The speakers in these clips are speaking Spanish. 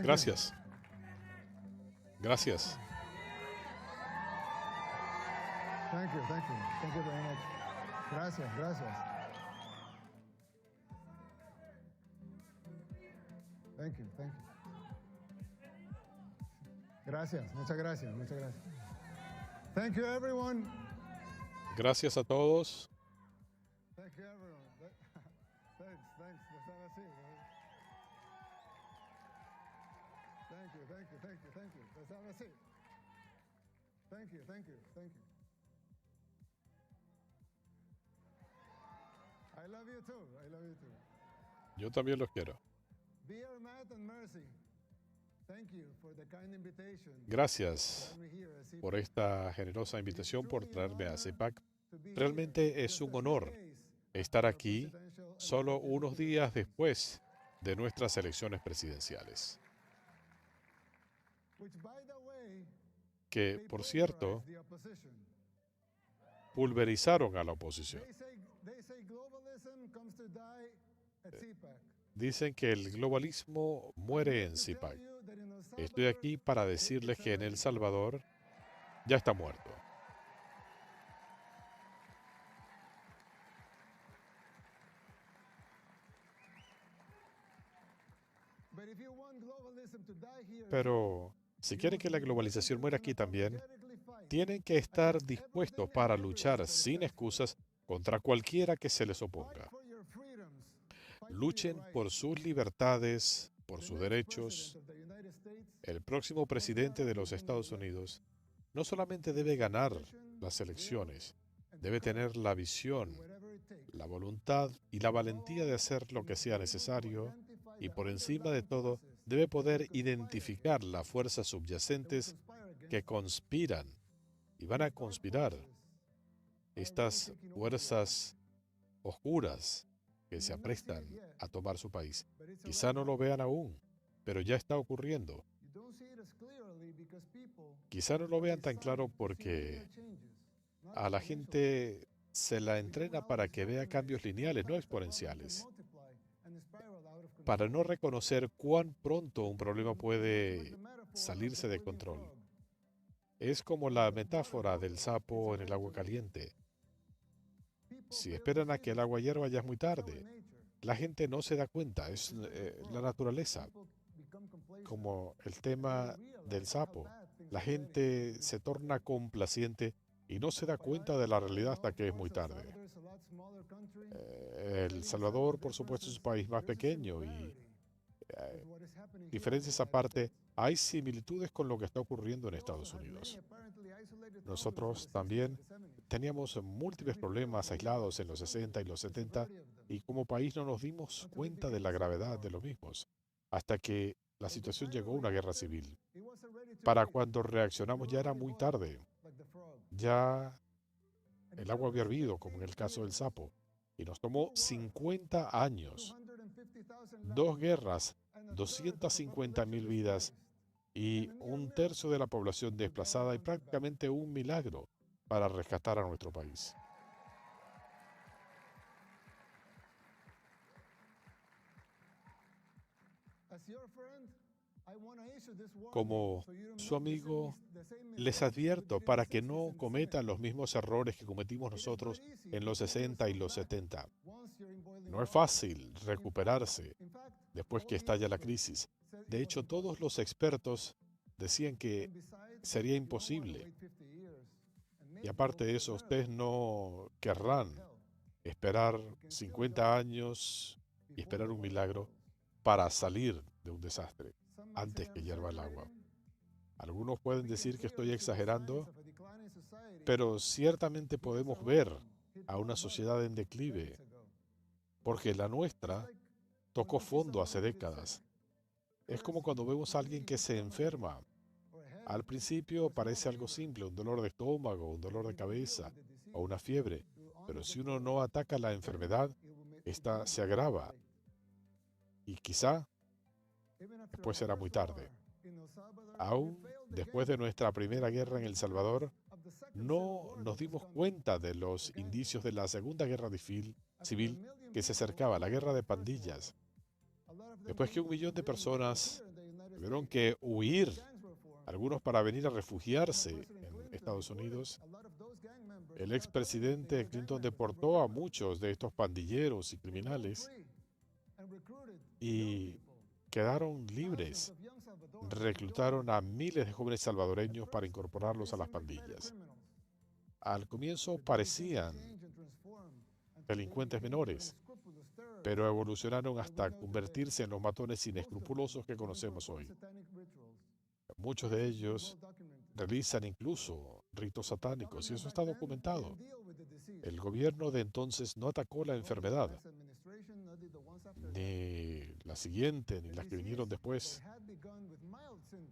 Gracias. Gracias. Thank you very much. Gracias. Thank you. Gracias, muchas gracias. Thank you, everyone. Gracias a todos. Thanks. Let's have a seat. Thank you. Let's have a seat. Thank you. I love you too. Yo también los quiero. Dear Matt and Mercy, thank you for the kind invitation. Gracias por esta generosa invitación, por traerme a CEPAC. Realmente es un honor estar aquí solo unos días después de nuestras elecciones presidenciales. Que, por cierto, pulverizaron a la oposición. Dicen que el globalismo muere en CEPAC. Estoy aquí para decirles que en El Salvador ya está muerto. Pero si quieren que la globalización muera aquí también, tienen que estar dispuestos para luchar sin excusas contra cualquiera que se les oponga. Luchen por sus libertades, por sus derechos. El próximo presidente de los Estados Unidos no solamente debe ganar las elecciones, debe tener la visión, la voluntad y la valentía de hacer lo que sea necesario y por encima de todo debe poder identificar las fuerzas subyacentes que conspiran y van a conspirar. Estas fuerzas oscuras que se aprestan a tomar su país. Quizá no lo vean aún, pero ya está ocurriendo. Quizá no lo vean tan claro porque a la gente se la entrena para que vea cambios lineales, no exponenciales, para no reconocer cuán pronto un problema puede salirse de control. Es como la metáfora del sapo en el agua caliente. Si esperan a que el agua hierva ya es muy tarde. La gente no se da cuenta, es la naturaleza. Como el tema del sapo. La gente se torna complaciente y no se da cuenta de la realidad hasta que es muy tarde. El Salvador, por supuesto, es un país más pequeño y diferencias aparte, hay similitudes con lo que está ocurriendo en Estados Unidos. Nosotros también teníamos múltiples problemas aislados en los 60 y los 70 y como país no nos dimos cuenta de la gravedad de los mismos hasta que la situación llegó a una guerra civil. Para cuando reaccionamos ya era muy tarde. Ya el agua había hervido, como en el caso del sapo, y nos tomó 50 años. 2 guerras, 250.000 vidas y 1/3 de la población desplazada y prácticamente un milagro para rescatar a nuestro país. Como su amigo, les advierto para que no cometan los mismos errores que cometimos nosotros en los 60 y los 70. No es fácil recuperarse después que estalla la crisis. De hecho, todos los expertos decían que sería imposible. Y aparte de eso, ustedes no querrán esperar 50 años y esperar un milagro para salir de un desastre antes que hierva el agua. Algunos pueden decir que estoy exagerando, pero ciertamente podemos ver a una sociedad en declive, porque la nuestra tocó fondo hace décadas. Es como cuando vemos a alguien que se enferma. Al principio parece algo simple, un dolor de estómago, un dolor de cabeza o una fiebre, pero si uno no ataca la enfermedad, esta se agrava y quizá después será muy tarde. Aún después de nuestra primera guerra en El Salvador, no nos dimos cuenta de los indicios de la Segunda Guerra Civil que se acercaba, la guerra de pandillas. Después que 1 millón de personas Tuvieron que huir, algunos para venir a refugiarse en Estados Unidos. El expresidente Clinton deportó a muchos de estos pandilleros y criminales y quedaron libres. Reclutaron a miles de jóvenes salvadoreños para incorporarlos a las pandillas. Al comienzo parecían delincuentes menores, pero evolucionaron hasta convertirse en los matones inescrupulosos que conocemos hoy. Muchos de ellos realizan incluso ritos satánicos y eso está documentado. El gobierno de entonces no atacó la enfermedad, ni la siguiente, ni las que vinieron después.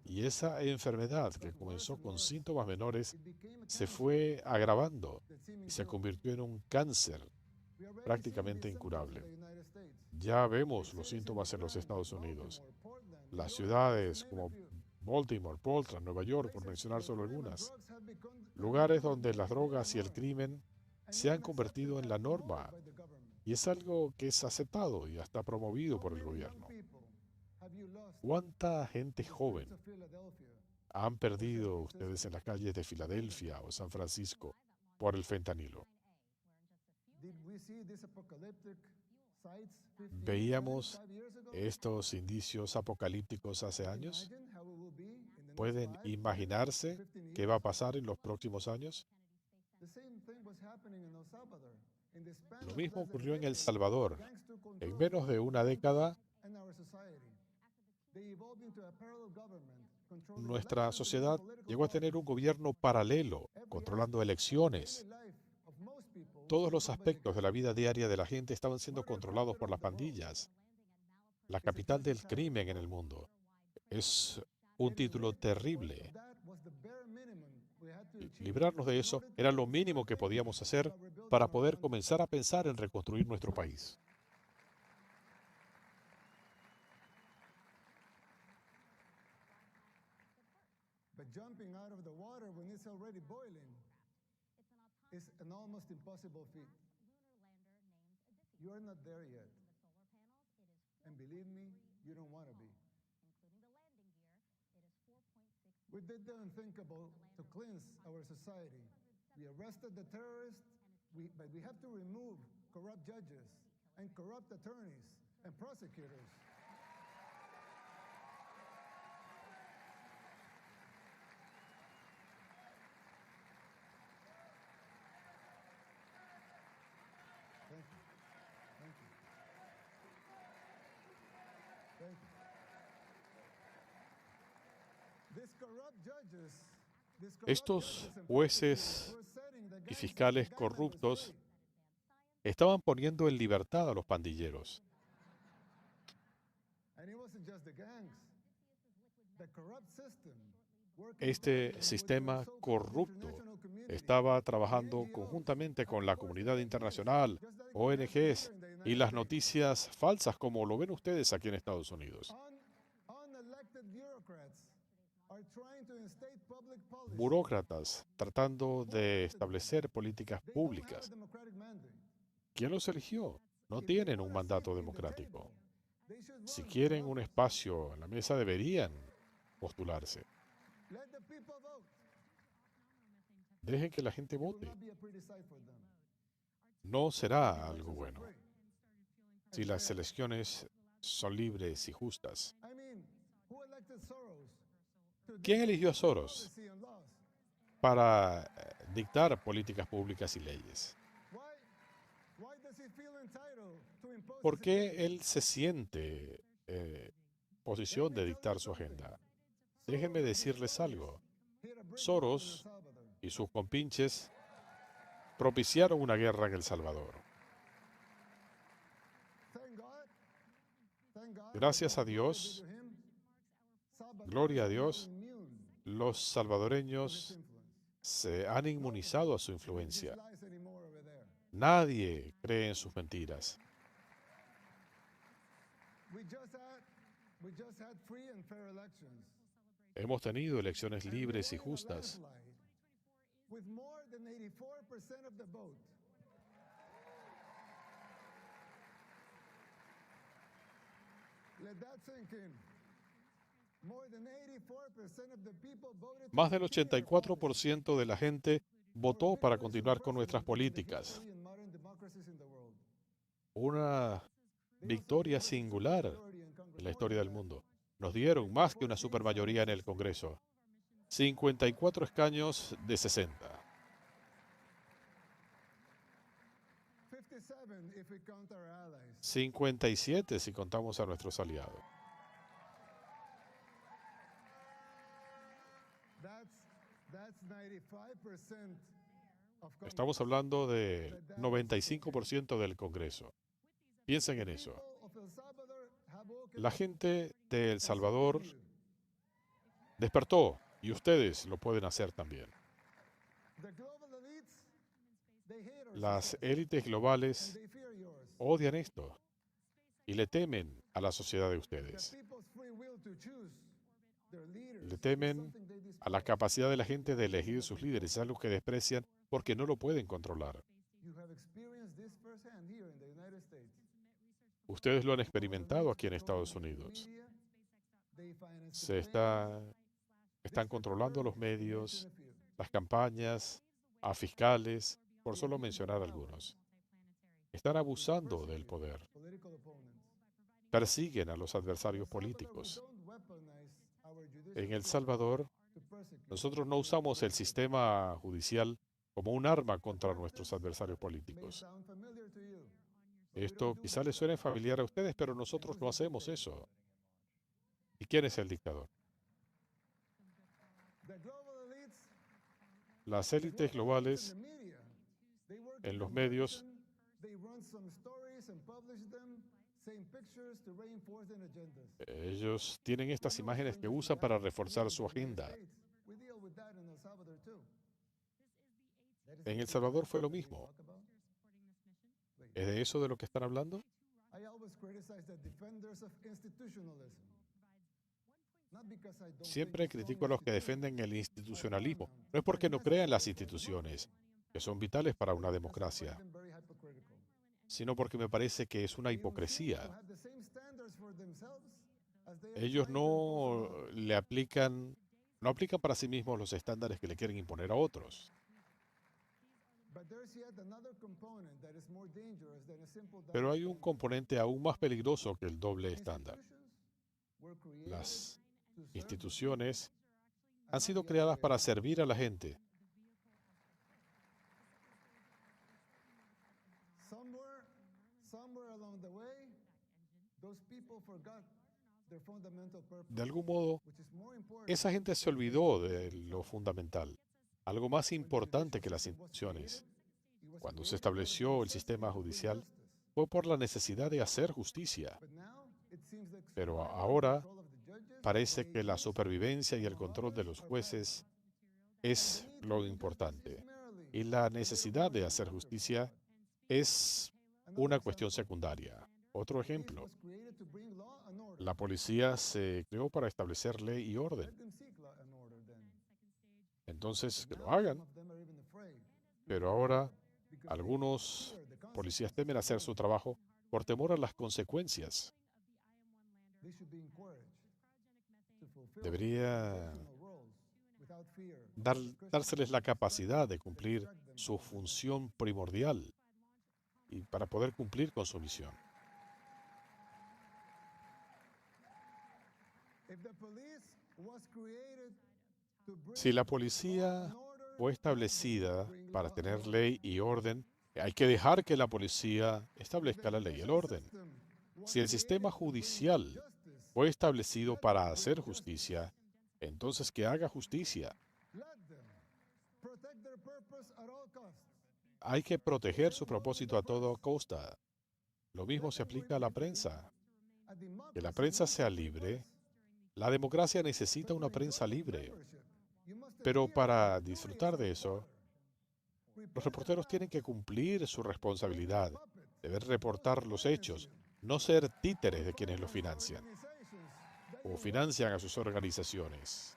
Y esa enfermedad, que comenzó con síntomas menores, se fue agravando y se convirtió en un cáncer prácticamente incurable. Ya vemos los síntomas en los Estados Unidos. Las ciudades como Baltimore, Portland, Nueva York, por mencionar solo algunas. Lugares donde las drogas y el crimen se han convertido en la norma. Y es algo que es aceptado y hasta promovido por el gobierno. ¿Cuánta gente joven han perdido ustedes en las calles de Filadelfia o San Francisco por el fentanilo? ¿Veíamos estos indicios apocalípticos hace años? ¿Pueden imaginarse qué va a pasar en los próximos años? Lo mismo ocurrió en El Salvador. En menos de una década, nuestra sociedad llegó a tener un gobierno paralelo, controlando elecciones. Todos los aspectos de la vida diaria de la gente estaban siendo controlados por las pandillas. La capital del crimen en el mundo. Es un título terrible. Librarnos de eso era lo mínimo que podíamos hacer para poder comenzar a pensar en reconstruir nuestro país. But jumping out of the water when it's already boiling is an almost impossible feat. You are not there yet. And believe me, you don't want to be. We did the unthinkable to cleanse our society. We arrested the terrorists, but we have to remove corrupt judges and corrupt attorneys and prosecutors. Thank you. Thank you. Thank you. Estos jueces y fiscales corruptos estaban poniendo en libertad a los pandilleros. Este sistema corrupto estaba trabajando conjuntamente con la comunidad internacional, ONGs y las noticias falsas, como lo ven ustedes aquí en Estados Unidos. Burócratas tratando de establecer políticas públicas. ¿Quién los eligió? No tienen un mandato democrático. Si quieren un espacio en la mesa, deberían postularse. Dejen que la gente vote. No será algo bueno si las elecciones son libres y justas. ¿Quién eligió a Soros para dictar políticas públicas y leyes? ¿Por qué él se siente en posición de dictar su agenda? Déjenme decirles algo. Soros y sus compinches propiciaron una guerra en El Salvador. Gracias a Dios, gloria a Dios, los salvadoreños se han inmunizado a su influencia. Nadie cree en sus mentiras. Hemos tenido elecciones libres y justas. Más del 84% de la gente votó para continuar con nuestras políticas. Una victoria singular en la historia del mundo. Nos dieron más que una supermayoría en el Congreso. 54 escaños de 60. 57 si contamos a nuestros aliados. Estamos hablando de 95% del Congreso. Piensen en eso. La gente de El Salvador despertó y ustedes lo pueden hacer también. Las élites globales odian esto y le temen a la sociedad de ustedes. Le temen a la capacidad de la gente de elegir sus líderes. Es algo que desprecian porque no lo pueden controlar. Ustedes lo han experimentado aquí en Estados Unidos. Están controlando los medios, las campañas, a fiscales, por solo mencionar algunos. Están abusando del poder. Persiguen a los adversarios políticos. En El Salvador, nosotros no usamos el sistema judicial como un arma contra nuestros adversarios políticos. Esto quizá les suene familiar a ustedes, pero nosotros no hacemos eso. ¿Y quién es el dictador? Las élites globales en los medios ellos tienen estas imágenes que usan para reforzar su agenda. En El Salvador fue lo mismo. ¿Es de eso de lo que están hablando? Siempre critico a los que defienden el institucionalismo. No es porque no crean las instituciones, que son vitales para una democracia, sino porque me parece que es una hipocresía. Ellos no aplican para sí mismos los estándares que le quieren imponer a otros. Pero hay un componente aún más peligroso que el doble estándar. Las instituciones han sido creadas para servir a la gente. De algún modo, esa gente se olvidó de lo fundamental, algo más importante que las instituciones. Cuando se estableció el sistema judicial, fue por la necesidad de hacer justicia. Pero ahora parece que la supervivencia y el control de los jueces es lo importante. Y la necesidad de hacer justicia es una cuestión secundaria. Otro ejemplo, la policía se creó para establecer ley y orden. Entonces, que lo hagan. Pero ahora, algunos policías temen hacer su trabajo por temor a las consecuencias. Debería dárseles la capacidad de cumplir su función primordial y para poder cumplir con su misión. Si la policía fue establecida para tener ley y orden, hay que dejar que la policía establezca la ley y el orden. Si el sistema judicial fue establecido para hacer justicia, entonces que haga justicia. Hay que proteger su propósito a toda costa. Lo mismo se aplica a la prensa. Que la prensa sea libre. La democracia necesita una prensa libre. Pero para disfrutar de eso, los reporteros tienen que cumplir su responsabilidad. Deben reportar los hechos, no ser títeres de quienes los financian o financian a sus organizaciones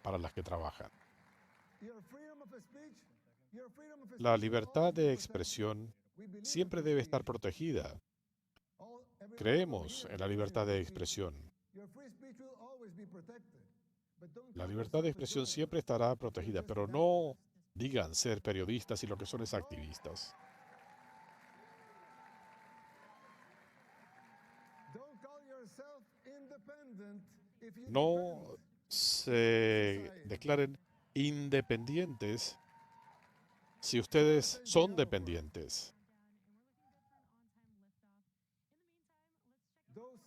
para las que trabajan. La libertad de expresión siempre debe estar protegida. Creemos en la libertad de expresión. Your free speech will always be protected. But don't La tell libertad de yourself to expresión do it. siempre estará protegida, pero no digan ser periodistas y lo que son es activistas. Don't call yourself independent if you No depend se society. declaren independientes si ustedes son dependientes. Those,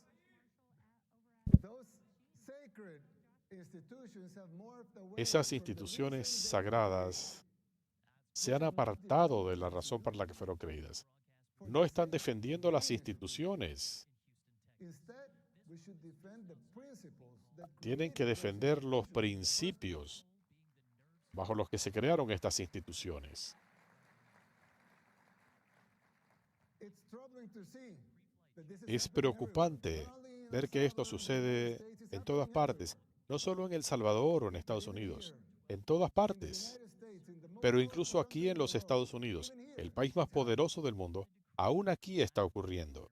those sacred institutions have morphed away Esas from the instituciones reason they were sagradas se han apartado de la razón para la que fueron creídas. for No the están sake defendiendo las of the instituciones. Instead, we should defend the principles that Tienen created que those defender los institutions in the first place. principios bajo los que se crearon estas instituciones. It's troubling to see that this is Es happening everywhere, preocupante not only in El ver que esto Salvador and the United sucede States, it's en todas happening partes, everywhere. no solo en El Salvador o en Estados Even Unidos, here, en todas in the partes, United States, in the most pero powerful incluso aquí country en in the los world, Estados Unidos, even here, el país más it's happening. poderoso del mundo, aún aquí está ocurriendo.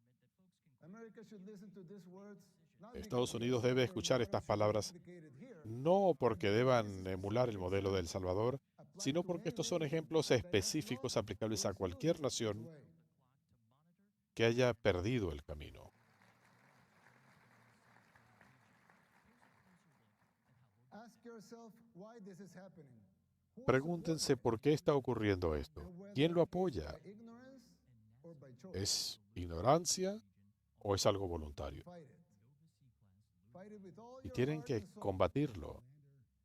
America should listen to these words, not Estados because Unidos this debe or escuchar model estas should be palabras replicated here, no porque but because deban this is emular el specific modelo de El examples Salvador, applied sino to porque any estos son nation ejemplos that has específicos lost aplicables or a is cualquier losing its nación way. que haya perdido el camino. Ask yourself why this is happening. Who Pregúntense supports it? por qué está ocurriendo esto. And whether ¿Quién lo it's apoya? by ignorance or by choice. ¿Es ignorancia o es algo voluntario? Fight it. Fight it with all Y your tienen heart que and soul, combatirlo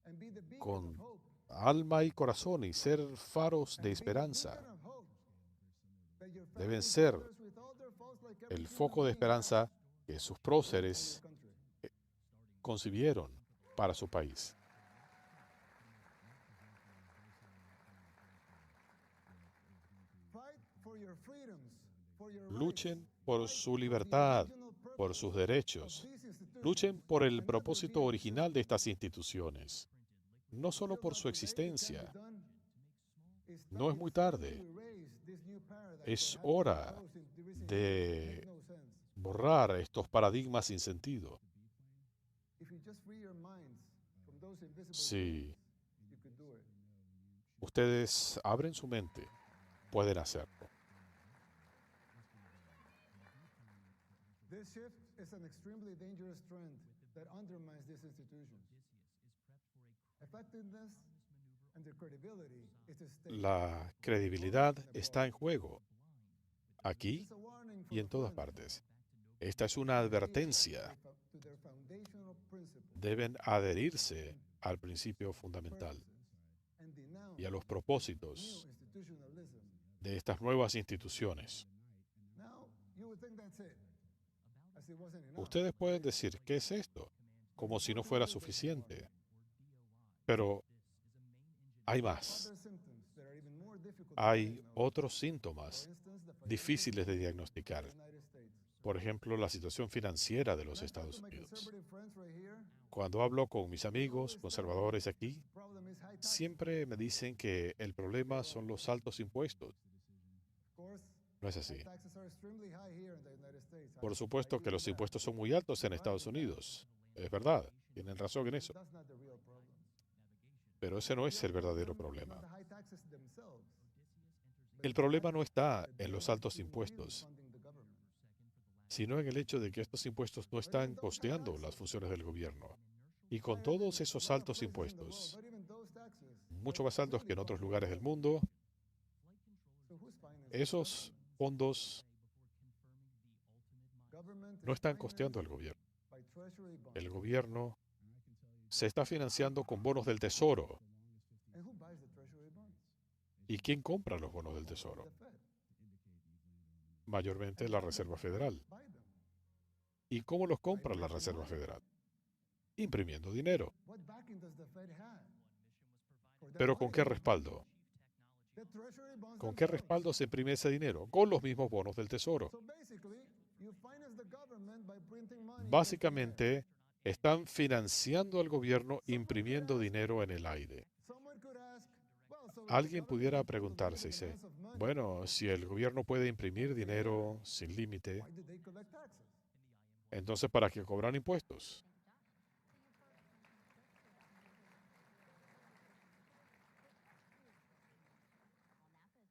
and be the beacon con of hope. alma y corazón y ser faros And de be the esperanza. beacon of hope that your Deben founding ser fathers, with all their faults, like every el human foco de being, esperanza que sus built for próceres your country. concibieron para su país. Fight for your freedoms, for your Luchen rights. por Fight su for the libertad, original por purpose sus of derechos. these institutions, Luchen por el and not their propósito mere original de existence. estas instituciones, no solo Still por not su too late, it can be existencia. done. It's No es time muy finally tarde. we raise this new paradigm Es that has been hora imposed in recent de years. Makes no sense. borrar estos paradigmas sin sentido. If you just free your minds from those invisible Si chains, you could do it. ustedes abren su mente, pueden hacerlo. This shift is an extremely dangerous trend that undermines these institutions. Effectiveness and their credibility is at stake. La credibilidad está en juego, aquí It's a warning y for en todas opponents partes. Esta es una advertencia. to their foundational principles, Deben adherirse al principio fundamental purposes, and denounce y a los new propósitos institutionalism. de estas nuevas instituciones. Now, you would think that's it, as it wasn't enough. Ustedes pueden decir, ¿qué es esto? Como si no fuera suficiente. Pero hay más. Other symptoms that are even more difficult to Hay diagnose. otros síntomas For instance, the financial difíciles de situation diagnosticar. in the United States. Por ejemplo, la situación financiera de los When I talk Estados to my Unidos. conservative friends right here, Cuando hablo con mis amigos conservadores aquí, the problem is high taxes. siempre me dicen que el problema son los altos impuestos. Of course, No es así. high taxes are extremely high here in the United States. Por I supuesto que give los you that. impuestos son muy altos en Estados Unidos. Es verdad, tienen razón en eso. That's not the real problem. Pero ese no es The el real verdadero problem is problema. not the high taxes themselves, but El the problema no fact está that en they los are altos indeed impuestos, funding the government. sino en el hecho de que estos impuestos no están costeando las funciones del gobierno. Y con todos esos altos impuestos, But even those taxes, mucho más altos que en otros lugares del mundo, so who's financing the esos fondos government? Government no is están financed costeando al gobierno. by treasury bonds. El gobierno se está financiando con bonos del tesoro. And who buys the treasury bonds? ¿Y quién compra los bonos del tesoro? The Fed. Mayormente la Reserva Federal. Buy them. ¿Y cómo los compra la Reserva Federal? Imprimiendo dinero. What backing does the Fed have for that ¿Pero con money? qué respaldo? The treasury bonds ¿Con qué themselves. respaldo se imprime ese dinero? Con los mismos bonos del tesoro. So basically, you finance the government by printing money. Básicamente, están financiando al gobierno imprimiendo dinero en el aire. Someone could ask, well, so if the Alguien government pudiera can print preguntarse, unlimited dice, amounts of money, bueno, si el gobierno puede imprimir dinero sin límite, why do they collect taxes? Entonces, ¿para qué cobran impuestos?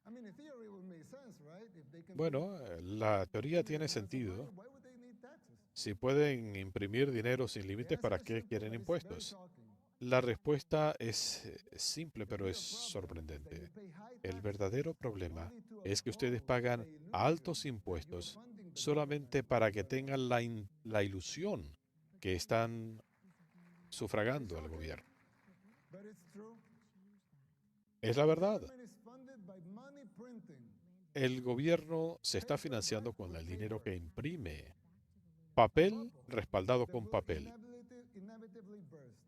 I mean, in theory, it would make sense, right? If they can Bueno, la teoría print tiene lots of money, sentido. why would they need taxes? Si pueden imprimir dinero sin The límites, answer ¿para is qué simple, quieren but it's very impuestos? shocking. La respuesta es simple, The pero es real problem is that sorprendente. you pay high El taxes verdadero problema only to es que ustedes uphold pagan the illusion altos that you're impuestos funding the solamente government. para que tengan la ilusión que están sufragando al gobierno. But it's true. Es la The verdad. government is funded by money printing. El gobierno se está financiando con el dinero que imprime. Papel respaldado That con will papel. inevitably burst.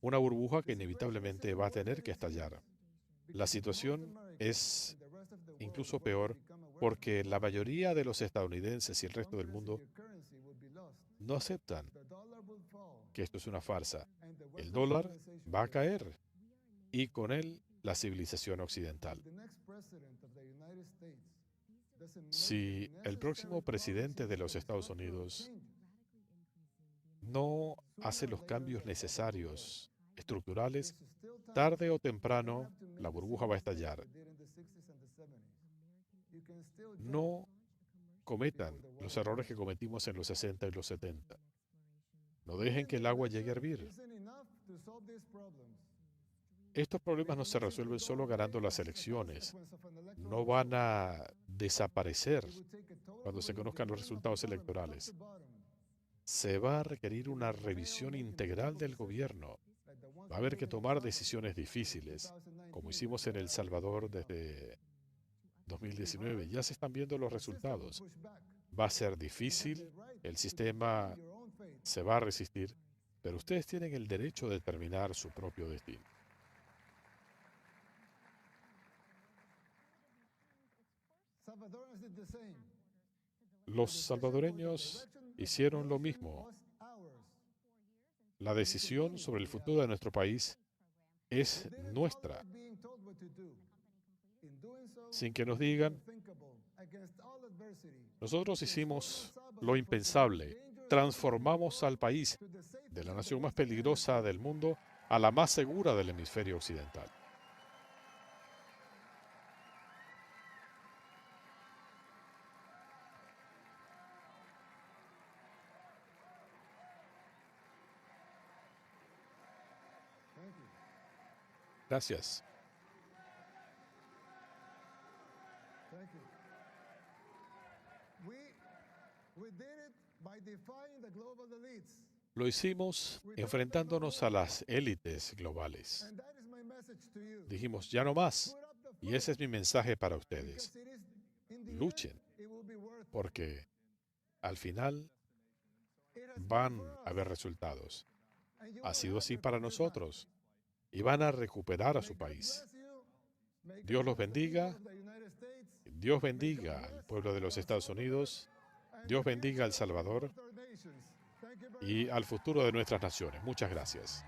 Una burbuja que The situation is inevitablemente even va a worse tener than que it seems, estallar. La because most situación Americans es and the rest of the world incluso were to peor become aware of porque it. la mayoría de los estadounidenses y el resto del Confidence in mundo your currency would be lost. no aceptan The dollar would fall, que esto es una farsa. and the El Western dólar civilization va a would fall. caer y con él la civilización occidental. If the next president of the United States doesn't make Si the el próximo necessary presidente de policies los and Estados structural Unidos changes, no hace sooner or los later cambios the bubble will necesarios, burst. estructurales, This is still time. tarde o You don't temprano have to make la the burbuja same va a mistakes estallar. we did in the 60s and the 70s. You can still jump No cometan before the los water errores que bursts. cometimos en los 60 y los 70. No dejen que el agua llegue a hervir. Isn't enough to solve these problems. Estos problemas no se Because if we resuelven go solo ganando away las as a elecciones. consequence of an electoral No van result, a desaparecer it would take a total cuando se conozcan los re-engineering of the resultados government, top electorales. to bottom. Se va a requerir You're una gonna fail revisión making integral difficult del decisions, gobierno. like the ones Va a we haber made que in El tomar Salvador decisiones in difíciles, 2019 como with hicimos en El the Salvador electoral. desde It'll be 2019. hard. Ya se están viendo los The system will resultados. push back. Va a ser You have difícil, the right el to sistema determine your own fate. se va a resistir, pero ustedes tienen el derecho de determinar su propio destino. Salvadorans did the same. Los The decision for the salvadoreños direction of hicieron lo nation mismo. was ours. La decisión sobre el futuro de nuestro país es We did it nuestra, without being told what to do. In doing so, sin que nos we did the digan. unthinkable against all adversity. Nosotros Against hicimos all odds lo for the impensable. most dangerous Transformamos al país to the safest de la of the nación más Western peligrosa Hemisphere. del mundo a la más segura del hemisferio occidental. Thank you. Gracias. Thank you. We did it by defying the global elites. Lo hicimos enfrentándonos a las élites globales. And that is my message to you. Dijimos, ya no más. Put up the Y fight, ese es mi mensaje para ustedes. because it is, in the Luchen, end, it will be worth it. porque al final It has been van for a haber us, resultados. and you Ha will sido have así your para country back. nosotros. Y van a recuperar a May su God país. bless you. May Dios God los bless the people bendiga. of the United States. Dios bendiga al pueblo de los Estados Unidos. And Dios the bendiga a El future of Salvador both our nations. Thank you very y much. al futuro de nuestras naciones. Muchas gracias.